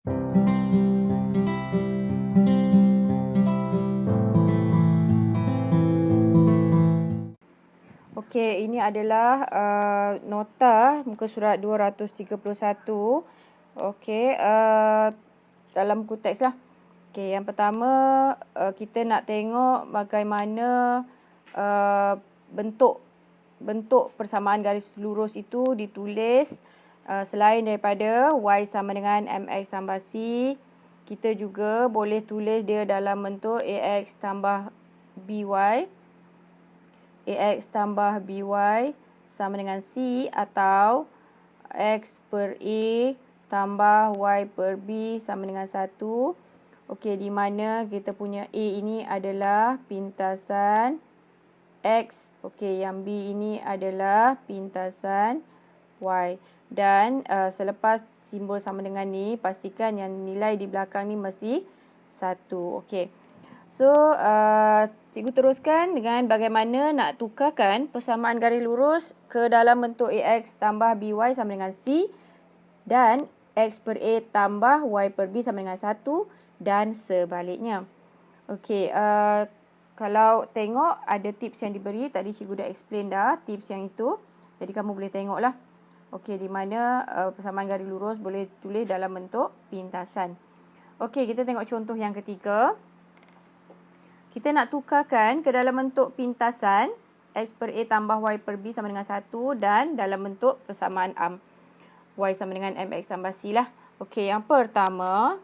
Okey, ini adalah nota muka surat 231. Okey, dalam buku teks lah. Okey, yang pertama kita nak tengok bagaimana bentuk persamaan garis lurus itu ditulis selain daripada y sama dengan mx tambah c. Kita juga boleh tulis dia dalam bentuk ax tambah by. Ax tambah by sama dengan c, atau x per a tambah y per b sama dengan 1. Okey, di mana kita punya a ini adalah pintasan x. Okey, yang b ini adalah pintasan y. Dan selepas simbol sama dengan ni, pastikan yang nilai di belakang ni mesti 1. Okey. So, cikgu teruskan dengan bagaimana nak tukarkan persamaan garis lurus ke dalam bentuk ax tambah by sama dengan c dan x per a tambah y per b sama dengan 1 dan sebaliknya. Okey, kalau tengok ada tips yang diberi, tadi cikgu dah explain dah tips yang itu. Jadi kamu boleh tengoklah. Okey, di mana persamaan garis lurus boleh tulis dalam bentuk pintasan. Okey, kita tengok contoh yang ketiga. Kita nak tukarkan ke dalam bentuk pintasan x per a tambah y per b sama dengan 1 dan dalam bentuk persamaan y sama dengan mx tambah c lah. Okey, yang pertama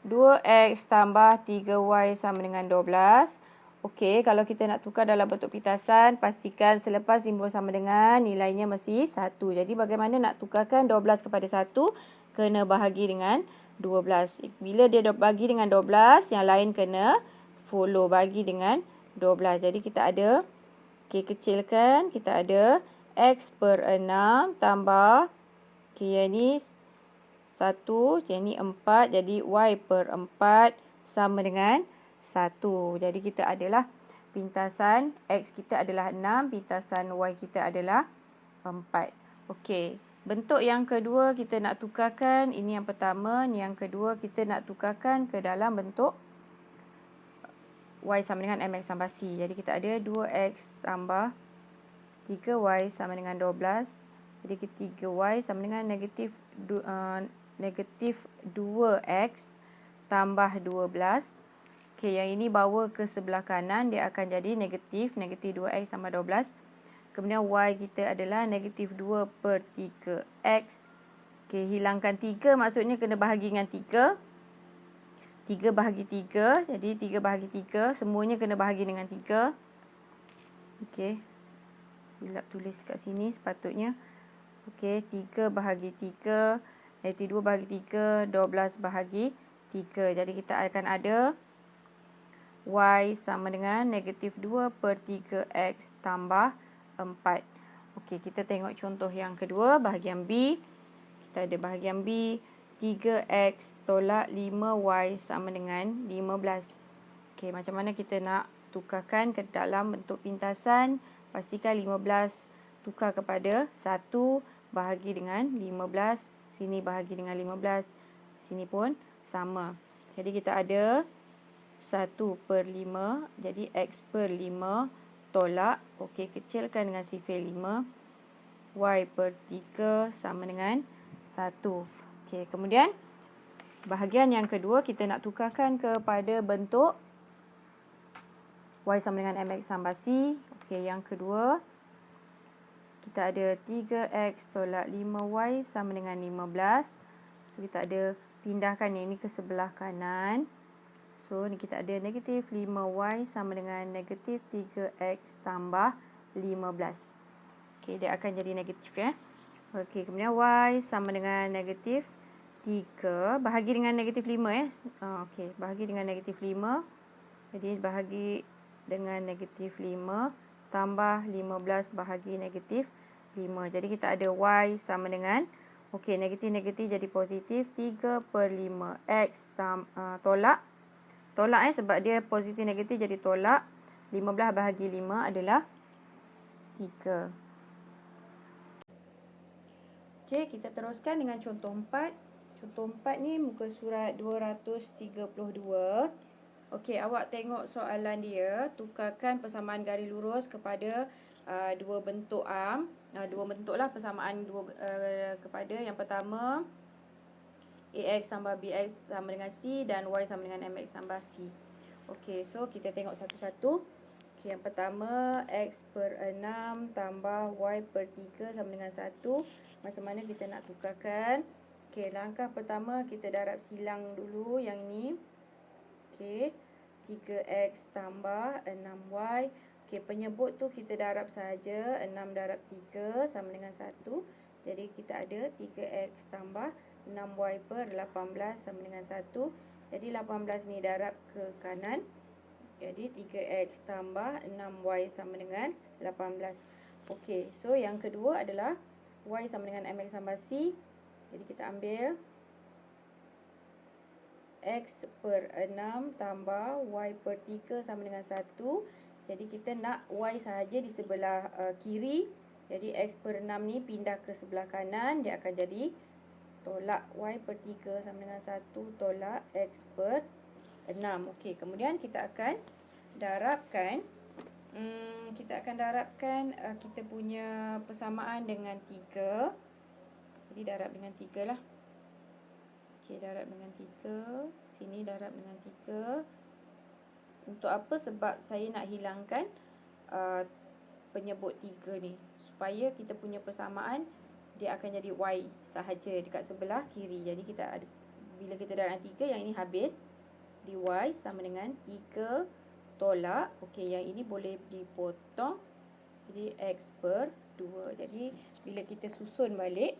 2x tambah 3y sama dengan 12. Okey, kalau kita nak tukar dalam bentuk pintasan, pastikan selepas simbol sama dengan nilainya mesti 1. Jadi bagaimana nak tukarkan 12 kepada 1? Kena bahagi dengan 12. Bila dia bagi dengan 12, yang lain kena follow bagi dengan 12. Jadi kita ada, okey, kecilkan, kita ada x per 6 tambah, okey, yang ni 1, yang ni 4, jadi y per 4 sama dengan 1. Jadi kita adalah pintasan x kita adalah 6, pintasan y kita adalah 4. Okey, bentuk yang kedua kita nak tukarkan, ini yang pertama, yang kedua kita nak tukarkan ke dalam bentuk y sama dengan mx tambah c. Jadi kita ada 2x tambah 3y sama dengan 12. Jadi 3y sama dengan negatif 2x tambah 12. Okey, yang ini bawa ke sebelah kanan, dia akan jadi negatif 2x tambah 12. Kemudian y kita adalah negatif 2 per 3x. Okey, hilangkan 3, maksudnya kena bahagi dengan 3. 3 bahagi 3, jadi 3 bahagi 3, semuanya kena bahagi dengan 3. Okey, silap tulis kat sini sepatutnya. Okey, 3 bahagi 3, negatif 2 bahagi 3, 12 bahagi 3. Jadi kita akan ada y sama dengan negatif 2 per 3x tambah 4. Okey, kita tengok contoh yang kedua, bahagian B. Kita ada bahagian B, 3x tolak 5y sama dengan 15. Okey, macam mana kita nak tukarkan ke dalam bentuk pintasan? Pastikan 15 tukar kepada 1, bahagi dengan 15. Sini bahagi dengan 15. Sini pun sama. Jadi kita ada 1 per 5. Jadi x per 5 tolak. Okey, kecilkan dengan sifir 5. Y per 3 sama dengan 1. Okey, kemudian bahagian yang kedua kita nak tukarkan kepada bentuk y sama dengan mx tambah c. Okey, yang kedua kita ada 3x tolak 5y sama dengan 15. So kita ada pindahkan yang ini ke sebelah kanan. So ni kita ada negatif 5y sama dengan negatif 3x tambah 15. Okey, dia akan jadi negatif ya. Okey, kemudian y sama dengan negatif 3 bahagi dengan negatif 5 ya. Okey, bahagi dengan negatif 5. Jadi bahagi dengan negatif 5 tambah 15 bahagi negatif 5. Jadi kita ada y sama dengan, okey, negatif-negatif jadi positif, 3 per 5 x tolak. Tolak sebab dia positif negatif jadi tolak. 15 bahagi 5 adalah 3. Okey, kita teruskan dengan contoh 4. Contoh 4 ni muka surat 232. Okey, awak tengok soalan dia. Tukarkan persamaan garis lurus kepada dua bentuk dua bentuk lah persamaan kepada yang pertama AX tambah BX sama dengan C dan Y sama dengan MX tambah C. Okey, so kita tengok satu-satu. Okey, yang pertama X per 6 tambah Y per 3 sama dengan 1. Macam mana kita nak tukarkan? Okey, langkah pertama kita darab silang dulu yang ni. Okey, 3X tambah 6Y. Okey, penyebut tu kita darab saja. 6 darab 3 sama dengan 1. Jadi kita ada 3X tambah 6Y per 18 sama dengan 1. Jadi 18 ni darab ke kanan. Jadi 3X tambah 6Y sama dengan 18. Okey, so yang kedua adalah Y sama dengan MX tambah C. Jadi kita ambil X per 6 tambah Y per 3 sama dengan 1. Jadi kita nak Y sahaja di sebelah kiri. Jadi X per 6 ni pindah ke sebelah kanan. Dia akan jadi tolak Y per 3 sama dengan 1 tolak X per 6. Okey, kemudian kita akan darabkan. Kita punya persamaan dengan 3. Jadi darab dengan 3 lah. Okey, darab dengan 3. Sini darab dengan 3. Untuk apa? Sebab saya nak hilangkan penyebut 3 ni. Supaya kita punya persamaan dia akan jadi Y sahaja dekat sebelah kiri. Jadi kita ada, bila kita darab dengan 3, yang ini habis. Dy sama dengan 3 tolak. Okey, yang ini boleh dipotong. Jadi X per 2. Jadi bila kita susun balik,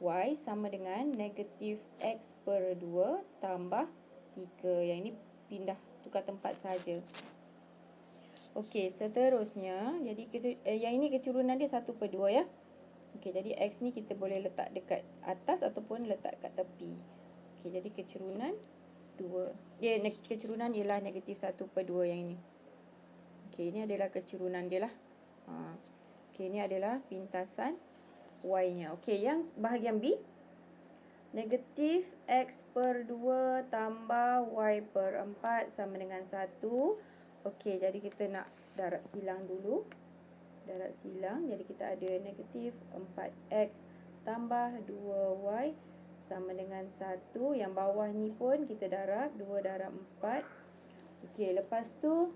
Y sama dengan negatif X per 2 tambah 3. Yang ini pindah tukar tempat saja. Okey, seterusnya. Jadi yang ini kecurunan dia 1 per 2 ya. Okey, jadi X ni kita boleh letak dekat atas ataupun letak kat tepi. Okey, jadi kecurunan 2. Kecurunan ialah negatif 1 per 2 yang ini. Okey, ini adalah kecurunan dia lah. Okey, ini adalah pintasan Y-nya. Okey, yang bahagian B. Negatif X per 2 tambah Y per 4 sama dengan 1. Okey, jadi kita nak darab silang dulu. Darab silang. Jadi kita ada negatif 4X tambah 2Y sama dengan 1. Yang bawah ni pun kita darab. 2 darab 4. Okey, lepas tu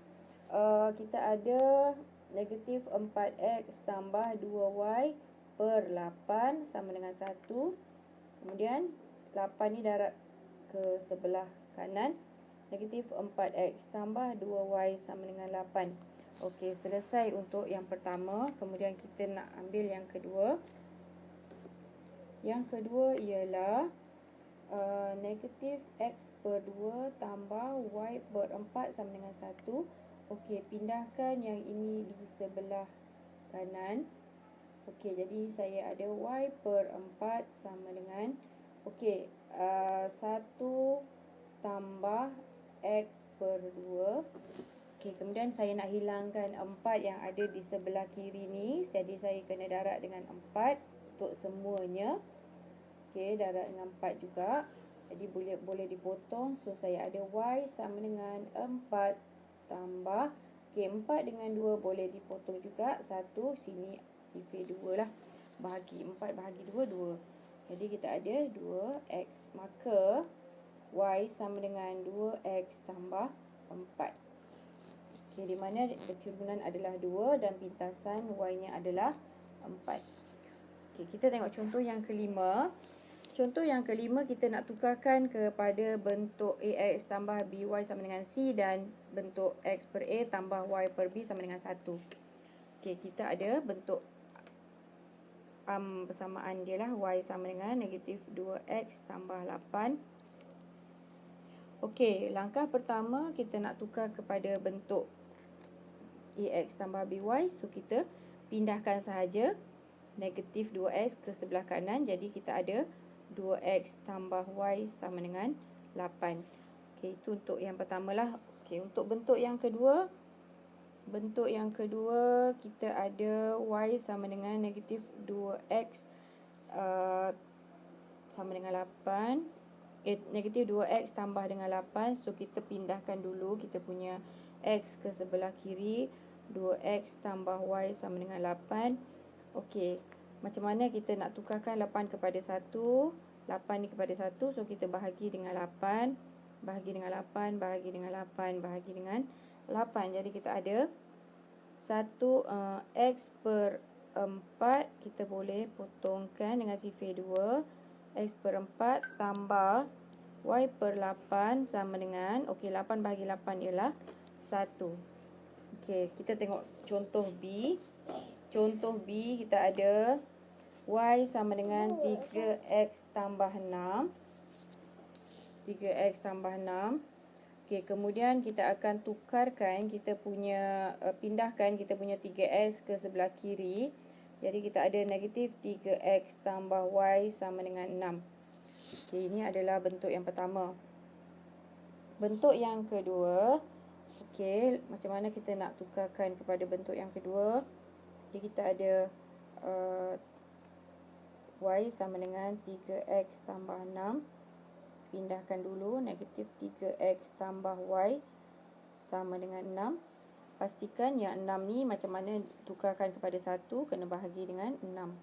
kita ada negatif 4X tambah 2Y per 8 sama dengan 1. Kemudian 8 ni darab ke sebelah kanan. Negatif 4X tambah 2Y sama dengan 8. Okey, selesai untuk yang pertama. Kemudian kita nak ambil yang kedua. Yang kedua ialah negatif X per 2 tambah Y per 4 sama dengan 1. Okey, pindahkan yang ini di sebelah kanan. Okey, jadi saya ada Y per 4 sama dengan 1 tambah X per 2. Okey, kemudian saya nak hilangkan 4 yang ada di sebelah kiri ni. Jadi saya kena darab dengan 4 untuk semuanya. Okey, darab dengan 4 juga. Jadi boleh dipotong. So saya ada Y sama dengan 4 tambah. Okey, 4 dengan 2 boleh dipotong juga. 1 sini sifir 2 lah. Bahagi 4 bahagi 2, 2. Jadi kita ada 2X. Maka Y sama dengan 2X tambah 4. Okey, di mana kecurunan adalah 2 dan pintasan Y-nya adalah 4. Okey, kita tengok contoh yang kelima. Contoh yang kelima, kita nak tukarkan kepada bentuk AX tambah BY sama dengan C dan bentuk X per A tambah Y per B sama dengan 1. Okey, kita ada bentuk persamaan dia lah. Y sama dengan negatif 2X tambah 8. Okey, langkah pertama kita nak tukar kepada bentuk AX tambah BY. So, kita pindahkan sahaja negatif 2X ke sebelah kanan. Jadi, kita ada 2X tambah Y sama dengan 8. Okey, itu untuk yang pertama lah. Okey, untuk bentuk yang kedua. Bentuk yang kedua, kita ada Y sama dengan negatif 2X sama dengan 8. Negatif 2x tambah dengan 8. So, kita pindahkan dulu kita punya x ke sebelah kiri. 2x tambah y sama dengan 8. Okey, macam mana kita nak tukarkan 8 kepada 1? 8 ni kepada 1. So, kita bahagi dengan 8. Bahagi dengan 8. Bahagi dengan 8. Bahagi dengan 8. Jadi, kita ada 1 x per 4. Kita boleh potongkan dengan sifir 2. X per 4 tambah Y per 8 sama dengan, okey, 8 bahagi 8 ialah 1. Okey, kita tengok contoh B. Contoh B kita ada Y sama dengan 3x tambah 6. 3x tambah 6. Okey, kemudian kita akan tukarkan kita punya, pindahkan kita punya 3x ke sebelah kiri. Jadi kita ada negatif 3x tambah y sama dengan 6. Okey, ini adalah bentuk yang pertama. Bentuk yang kedua, okey, macam mana kita nak tukarkan kepada bentuk yang kedua? Jadi kita ada y sama dengan 3x tambah 6. Pindahkan dulu, negatif 3x tambah y sama dengan 6. Pastikan yang 6 ni macam mana tukarkan kepada 1, kena bahagi dengan 6.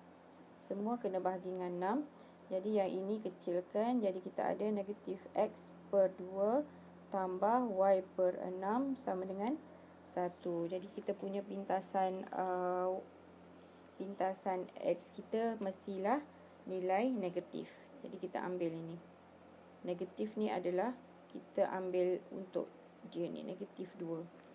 Semua kena bahagi dengan 6. Jadi yang ini kecilkan, jadi kita ada negatif x per 2 tambah y per 6 sama dengan 1. Jadi kita punya pintasan x kita mestilah nilai negatif. Jadi kita ambil ini. Negatif ni adalah kita ambil untuk dia ni, negatif 2.